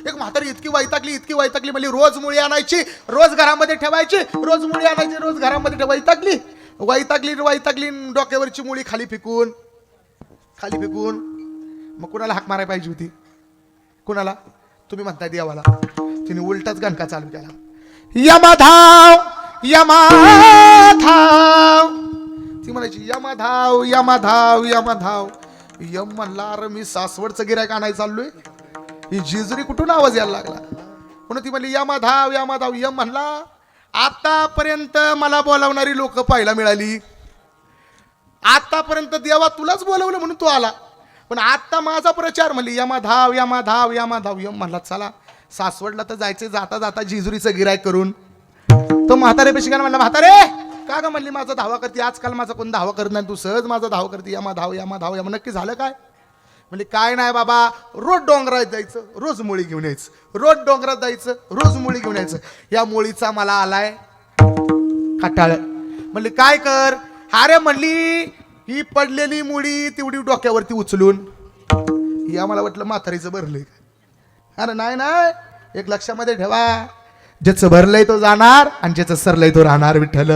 एक म्हातारी इतकी वैतागली म्हणजे रोज मुळी आणायची, रोज घरामध्ये ठेवायची, रोज मुळी आणायची, रोज घरामध्ये ठेवायची. वैतागली डोक्यावरची मुळी खाली फेकून मग कुणाला हाक मारायला पाहिजे होती? कुणाला? तुम्ही म्हणताय देवाला. तिने उलटाच गणका चालू केला. यमाधाव ती म्हणायची यमाधाव. यम म्हणला, अरे मी सासवडचं गिऱ्हाईक आणायला चाललोय, ही जेजुरी कुठून आवाज यायला लागला? म्हणून ती म्हणली यमाधाव. यम म्हणला, आतापर्यंत मला बोलावणारी लोक पाहायला मिळाली, आतापर्यंत देवा तुलाच बोलवलं म्हणून तू आला, पण आता माझा प्रचार. म्हणली यमाधाव. यम म्हणला, चला सासवडला तर जायचे, जाता जाता जेजुरीचं गिऱ्हाईक करून. तो म्हाताऱ्यापेक्षा काय म्हणला, म्हातारे का ग? म्हणली माझा धावा करते, आजकाल माझा कोण धावा करत नाही, तू सहज माझा धावा करते. यमाधाव. नक्की झालं काय? म्हणजे काय नाही बाबा, रोज डोंगरात जायचं, रोज मुळी घेऊन यायचं, रोज डोंगरात जायचं, रोज मुळी घेऊन यायचं. या मुळीचा मला आलाय कटाळ. म्हणली काय कर? अरे म्हणली ही पडलेली मुळी तेवढी डोक्यावरती उचलून. या मला वाटलं म्हातारीचं भरलंय. अरे नाही, एक लक्षामध्ये ठेवा, ज्याचं भरलंय तो जाणार आणि ज्याचं सरलंय तो राहणार. विठ्ठल.